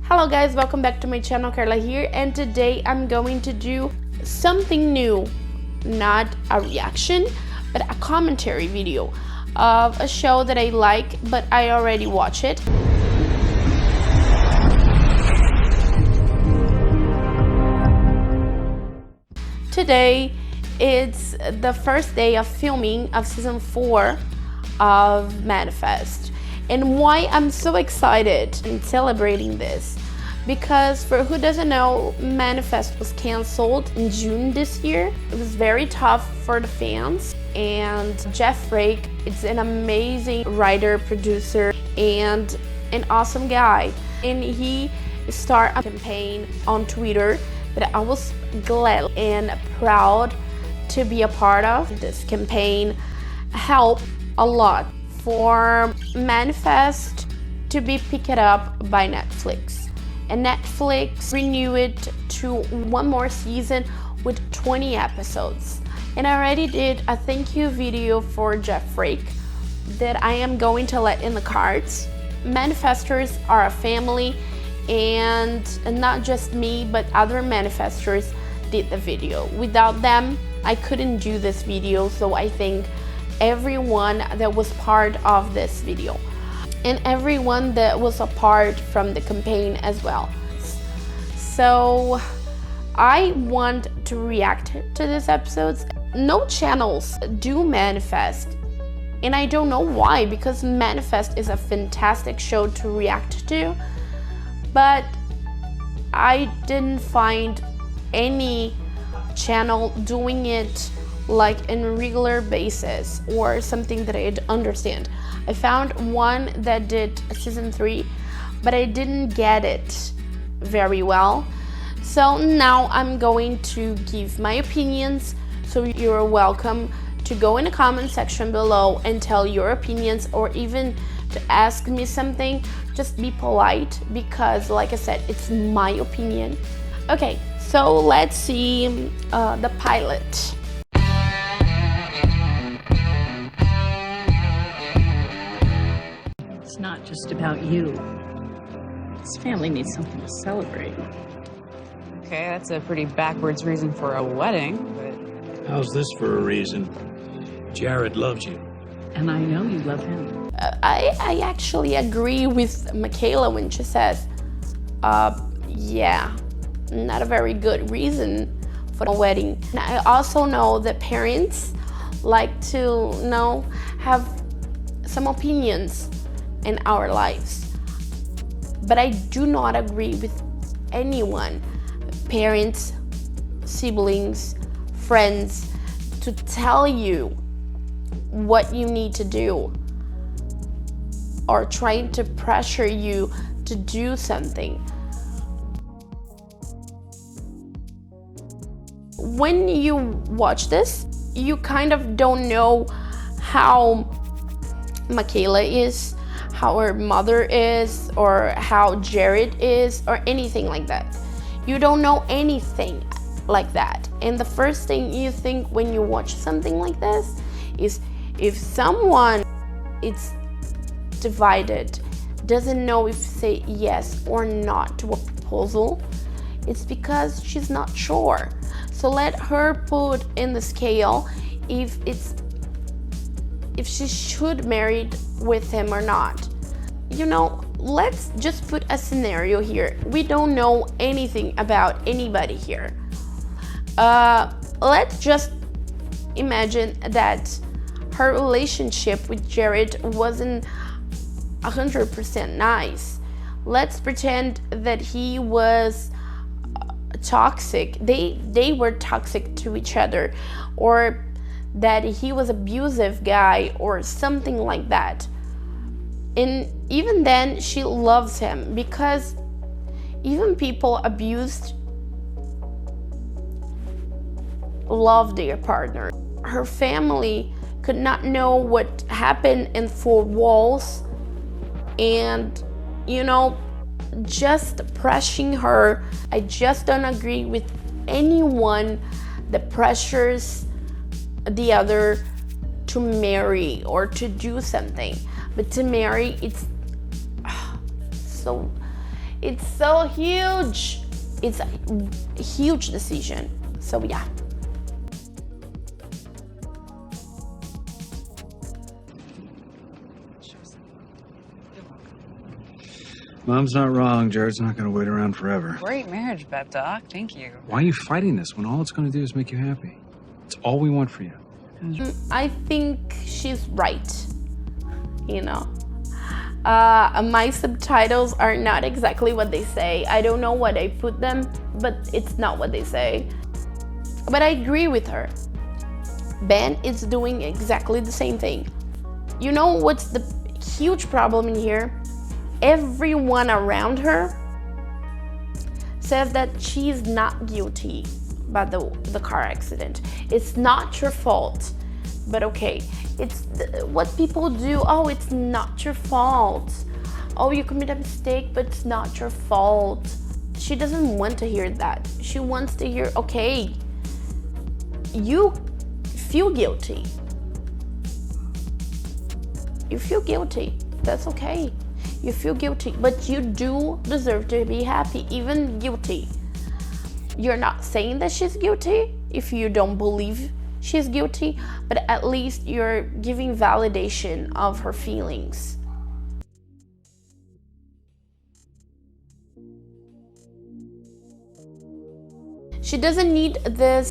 Hello guys, welcome back to my channel. Carla here, and today I'm going to do something new. Not a reaction, but a commentary video of a show that I like, but I already watched it. Today, it's the first day of filming of season 4 of Manifest. And why I'm so excited and celebrating this, because for who doesn't know, Manifest was canceled in June this year. It was very tough for the fans, and Jeff Rake is an amazing writer, producer, and an awesome guy. And he started a campaign on Twitter that I was glad and proud to be a part of. This campaign helped a lot for Manifest to be picked up by Netflix. And Netflix renewed it to one more season with 20 episodes. And I already did a thank you video for Jeff Rake that I am going to let in the cards. Manifestors are a family, and not just me, but other manifestors did the video. Without them, I couldn't do this video, so I thank everyone that was part of this video and everyone that was a part from the campaign as well. So I want to react to these episodes. No channels do Manifest, and I don't know why, because Manifest is a fantastic show to react to, but I didn't find any channel doing it like in a regular basis or something that I'd understand. I found one that did season 3, but I didn't get it very well. So now I'm going to give my opinions, so you're welcome to go in the comment section below and tell your opinions, or even to ask me something. Just be polite, because like I said, it's my opinion. Okay, so let's see the pilot. It's not just about you. This family needs something to celebrate. Okay, that's a pretty backwards reason for a wedding, but... How's this for a reason? Jared loves you. And I know you love him. I actually agree with Michaela when she says, yeah, not a very good reason for a wedding. And I also know that parents like to have some opinions in our lives. But I do not agree with anyone, parents, siblings, friends, to tell you what you need to do, or trying to pressure you to do something. When you watch this, you kind of don't know how Michaela is, how her mother is, or how Jared is, or anything like that. You don't know anything like that. And the first thing you think when you watch something like this is, if someone is divided, doesn't know if to say yes or not to a proposal, it's because she's not sure. So let her put in the scale if she should marry with him or not. Let's just put a scenario here. We don't know anything about anybody here. Let's just imagine that her relationship with Jared wasn't 100% nice. Let's pretend that he was toxic. They were toxic to each other, or that he was abusive guy or something like that. And even then, she loves him, because even people abused love their partner. Her family could not know what happened in 4 walls, and just pressuring her. I just don't agree with anyone that pressures the other to marry or to do something. But to marry, it's It's so huge. It's a huge decision. So yeah. Mom's not wrong. Jared's not going to wait around forever. Great marriage bet, Doc. Thank you. Why are you fighting this when all it's going to do is make you happy? It's all we want for you. I think she's right. You know, my subtitles are not exactly what they say. I don't know what I put them, but it's not what they say. But I agree with her. Ben is doing exactly the same thing. You know what's the huge problem in here? Everyone around her says that she's not guilty by the car accident. It's not your fault. But okay, it's what people do. Oh, it's not your fault. Oh, you commit a mistake, but it's not your fault. She doesn't want to hear that. She wants to hear, okay, you feel guilty. You feel guilty. That's okay. You feel guilty, but you do deserve to be happy, even guilty. You're not saying that she's guilty if you don't believe she's guilty, but at least you're giving validation of her feelings. She doesn't need this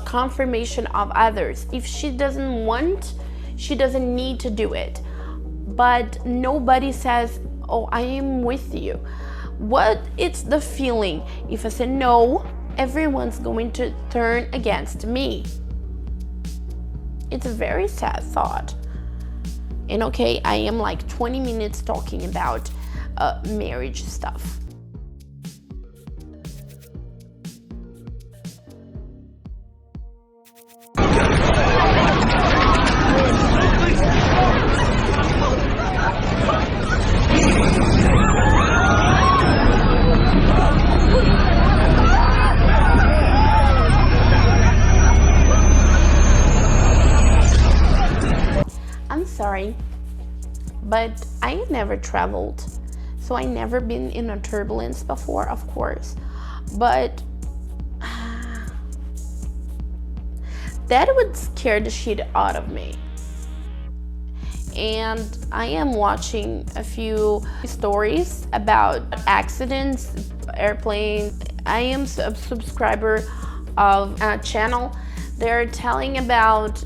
confirmation of others. If she doesn't want, she doesn't need to do it. But nobody says, oh, I am with you. What it's the feeling? If I say no, everyone's going to turn against me. It's a very sad thought. And okay, I am like 20 minutes talking about marriage stuff. Sorry, but I never traveled, so I never been in a turbulence before, of course, but that would scare the shit out of me. And I am watching a few stories about accidents, airplanes. I am a subscriber of a channel. They're telling about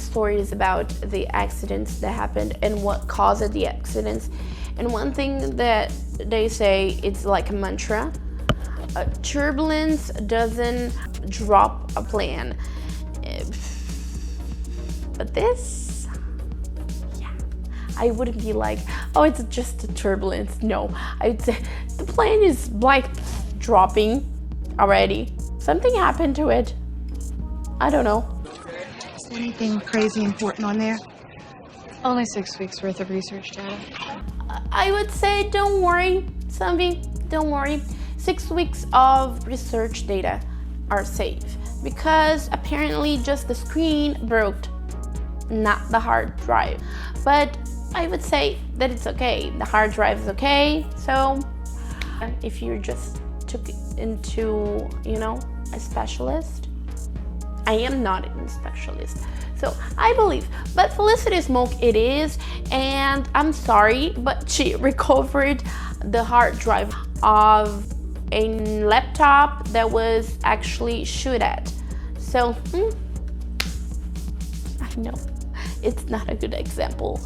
stories about the accidents that happened and what caused the accidents. And one thing that they say, it's like a mantra, turbulence doesn't drop a plane. But this, yeah, I wouldn't be like, oh, it's just a turbulence. No, I would say the plane is like dropping already. Something happened to it. I don't know. Is there anything crazy important on there? Only 6 weeks worth of research data. I would say don't worry, Samvi, don't worry. 6 weeks of research data are safe because apparently just the screen broke, not the hard drive. But I would say that it's okay. The hard drive is okay. So if you just took it into, you know, a specialist, I am not a specialist, so I believe. But Felicity Smoke it is, and I'm sorry, but she recovered the hard drive of a laptop that was actually shot at. So, I know, it's not a good example.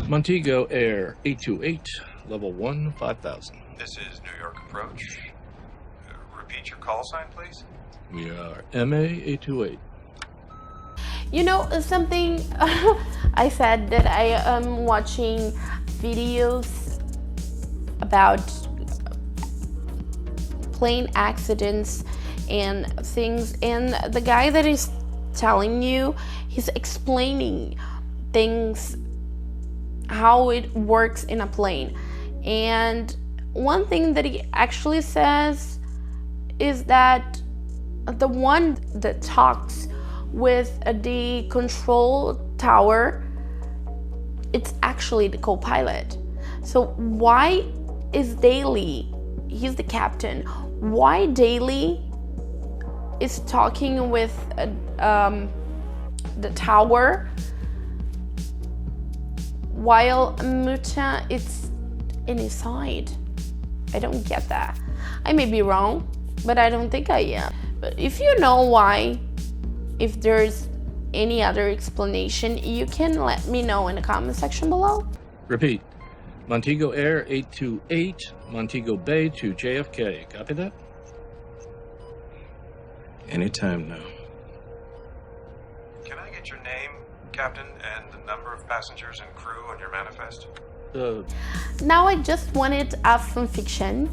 Montego Air 828, level 1, 5000. This is New York Approach. Repeat your call sign, please. We are MA 828. You know something, I said that I am watching videos about plane accidents and things, and the guy that is telling you, he's explaining things, how it works in a plane. And one thing that he actually says is that the one that talks with the control tower, it's actually the co-pilot. So why is Daly he's the captain. Why Daily is talking with the tower while Muta is in his side? I don't get that. I may be wrong, but I don't think I am. But if you know why, if there's any other explanation, you can let me know in the comment section below. Repeat. Montego Air 828, Montego Bay to JFK. Copy that? Anytime now. Can I get your name, Captain, and the number of passengers and crew on your manifest? Now I just wanted a fanfiction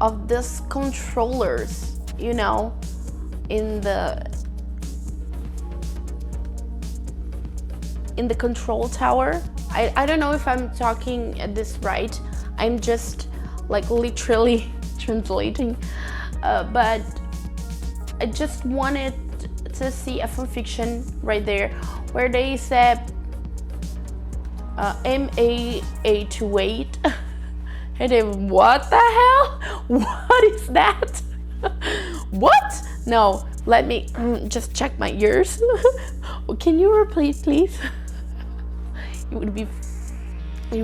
of these controllers, you know, in the control tower. I don't know if I'm talking this right. I'm just like literally translating, but I just wanted to see a fanfiction right there where they said MA828 and then what the hell? What is that? What? No, let me just check my ears. Can you repeat, please? It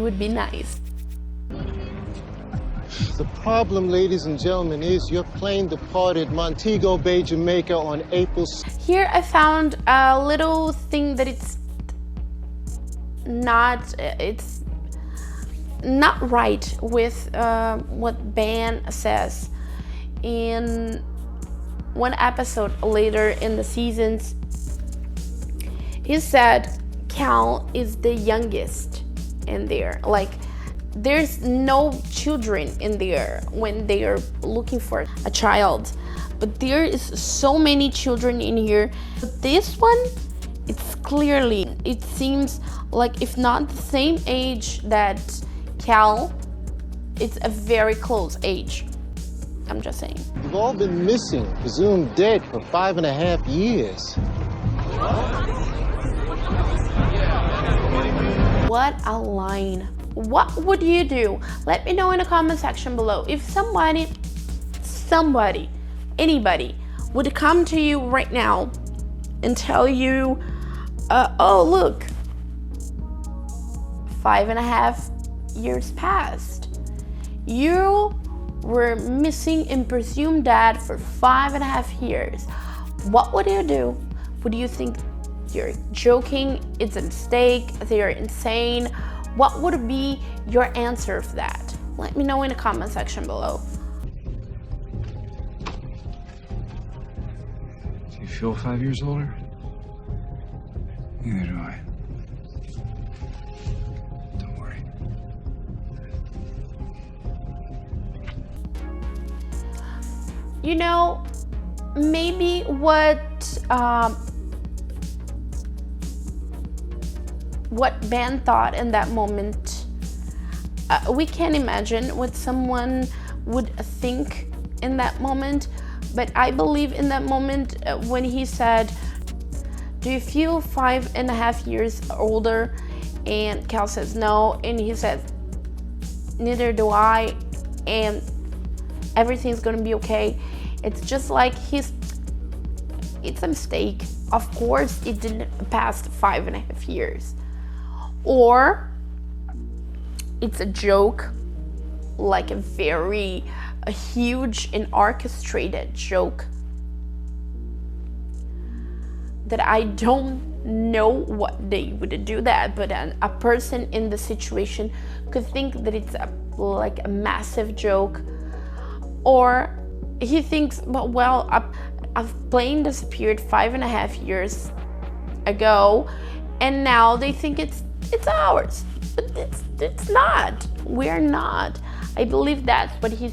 would be nice. The problem, ladies and gentlemen, is your plane departed Montego Bay, Jamaica on April 6th. Here I found a little thing that it's not right with what Ben says. In one episode later in the seasons, he said Cal is the youngest in there. Like, there's no children in there when they are looking for a child, but there is so many children in here. But this one, it's clearly, it seems like if not the same age that Cal, it's a very close age. I'm just saying. You've all been missing, presumed dead for 5.5 years. What a line. What would you do? Let me know in the comment section below. If somebody, anybody would come to you right now and tell you, oh look, 5.5 years passed. You were missing and presumed dead for 5.5 years. What would you do? Would you think you're joking? It's a mistake? They're insane? What would be your answer for that? Let me know in the comment section below. Do you feel 5 years older? Neither do I. Don't worry. You know, maybe what Ben thought in that moment, we can't imagine what someone would think in that moment, but I believe in that moment when he said, do you feel 5.5 years older? And Cal says no, and he says, neither do I, and everything's gonna be okay. It's just like it's a mistake. Of course it didn't pass 5.5 years. Or it's a joke, like a huge and orchestrated joke that I don't know what they would do that, but a person in the situation could think that it's like a massive joke. Or he thinks, well, a plane disappeared 5.5 years ago, and now they think it's ours, but it's not. We're not. I believe that's what he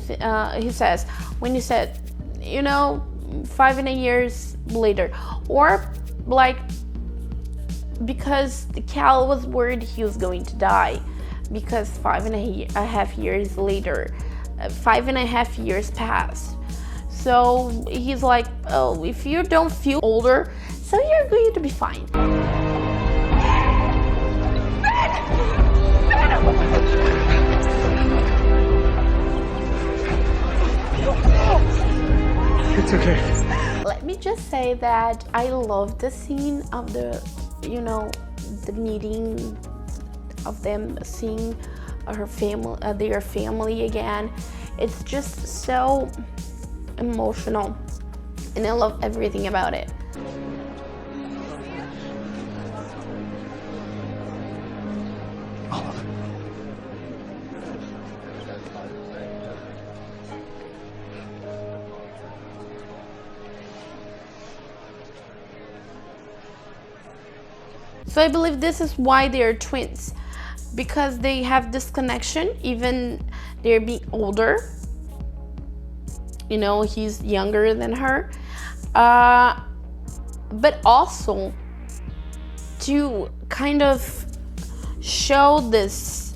says when he said, you know, 5.5 years later. Or like, because Cal was worried he was going to die, because 5.5 years later, 5.5 years passed. So he's like, oh, if you don't feel older, so you're going to be fine. okay? Let me just say that I love the scene of the, you know, the meeting of them seeing her family, their family again. It's just so emotional, and I love everything about it. So I believe this is why they are twins, because they have this connection, even they're being older. You know, he's younger than her. But also to kind of show this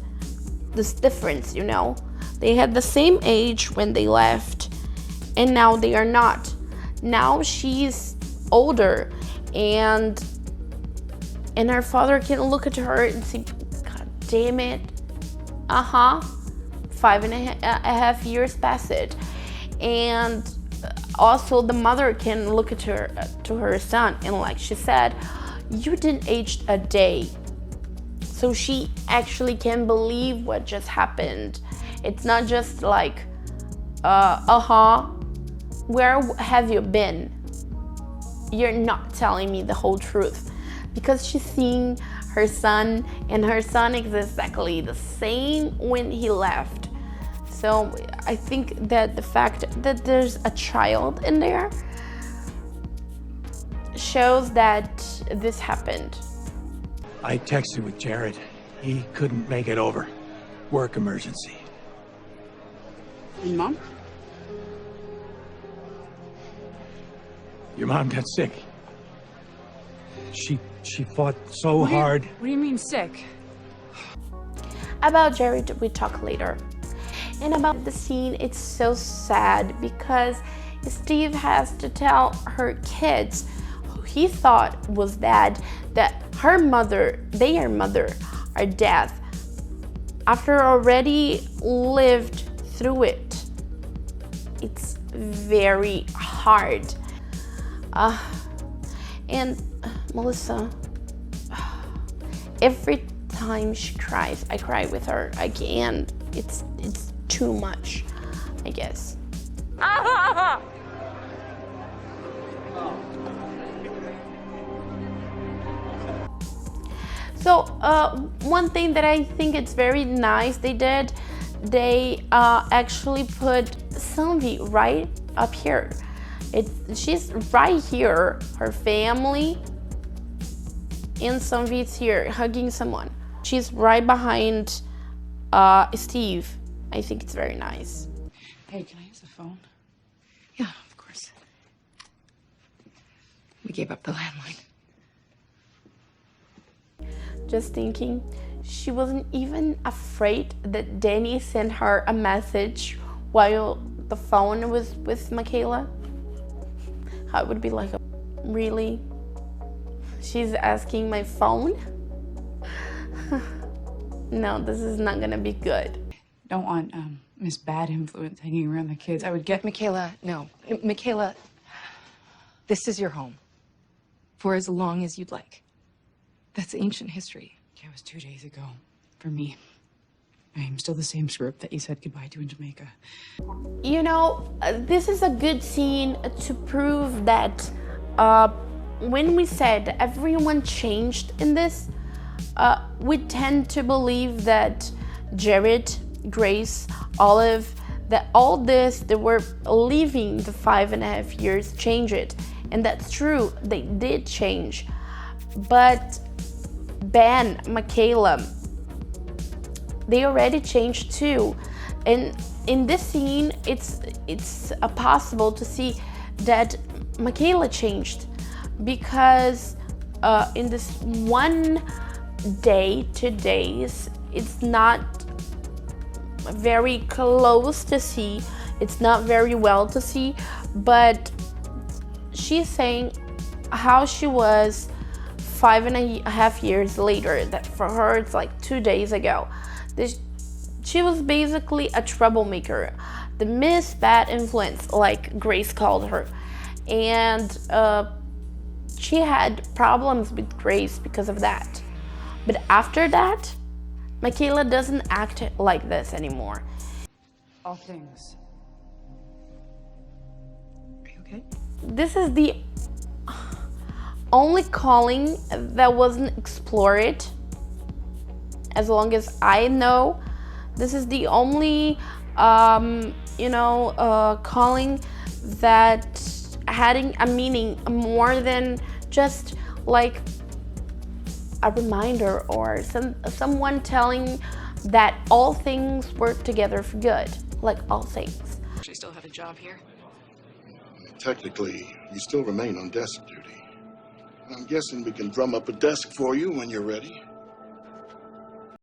difference, you know. They had the same age when they left, and now they are not. Now she's older, and her father can look at her and say, God damn it, 5.5 years passed it. And also the mother can look at her, to her son, and like she said, you didn't age a day. So she actually can believe what just happened. It's not just like, where have you been? You're not telling me the whole truth. Because she's seeing her son, and her son is exactly the same when he left. So I think that the fact that there's a child in there shows that this happened. I texted with Jared. He couldn't make it over. Work emergency. And Mom? Your mom got sick. She fought so hard. What do you mean sick? About Jared, we talk later. And about the scene, it's so sad because Steve has to tell her kids who he thought was dead that her mother, their mother, are dead. After already lived through it, it's very hard. And Melissa, every time she cries, I cry with her. I can't. It's too much, I guess. So one thing that I think it's very nice they did, they actually put Sylvie right up here. She's right here, her family, and Sylvie's here hugging someone. She's right behind Steve. I think it's very nice. Hey, can I use the phone? Yeah, of course. We gave up the landline. Just thinking, she wasn't even afraid that Danny sent her a message while the phone was with Michaela. I would be like, really? She's asking my phone? No, this is not gonna be good. Don't want Miss Bad Influence hanging around the kids. I would get... Michaela, no. Michaela, this is your home. For as long as you'd like. That's ancient history. It was 2 days ago. For me. I'm still the same script that you said goodbye to in Jamaica. You know, this is a good scene to prove that when we said everyone changed in this, we tend to believe that Jared, Grace, Olive, that all this, they were leaving the 5.5 years, change it. And that's true, they did change. But Ben, Michaela, they already changed too. And in this scene, it's possible to see that Michaela changed because in this 1 day, 2 days, it's not very close to see, it's not very well to see, but she's saying how she was 5.5 years later, that for her it's like 2 days ago. She was basically a troublemaker, the Miss Bad Influence, like Grace called her. and she had problems with Grace because of that. But after that, Michaela doesn't act like this anymore. All things. Are you okay? This is the only calling that wasn't explored, as long as I know. This is the only, calling that had a meaning more than just like a reminder or someone telling that all things work together for good, like all things. She still have a job here? Technically, you still remain on desk duty. I'm guessing we can drum up a desk for you when you're ready.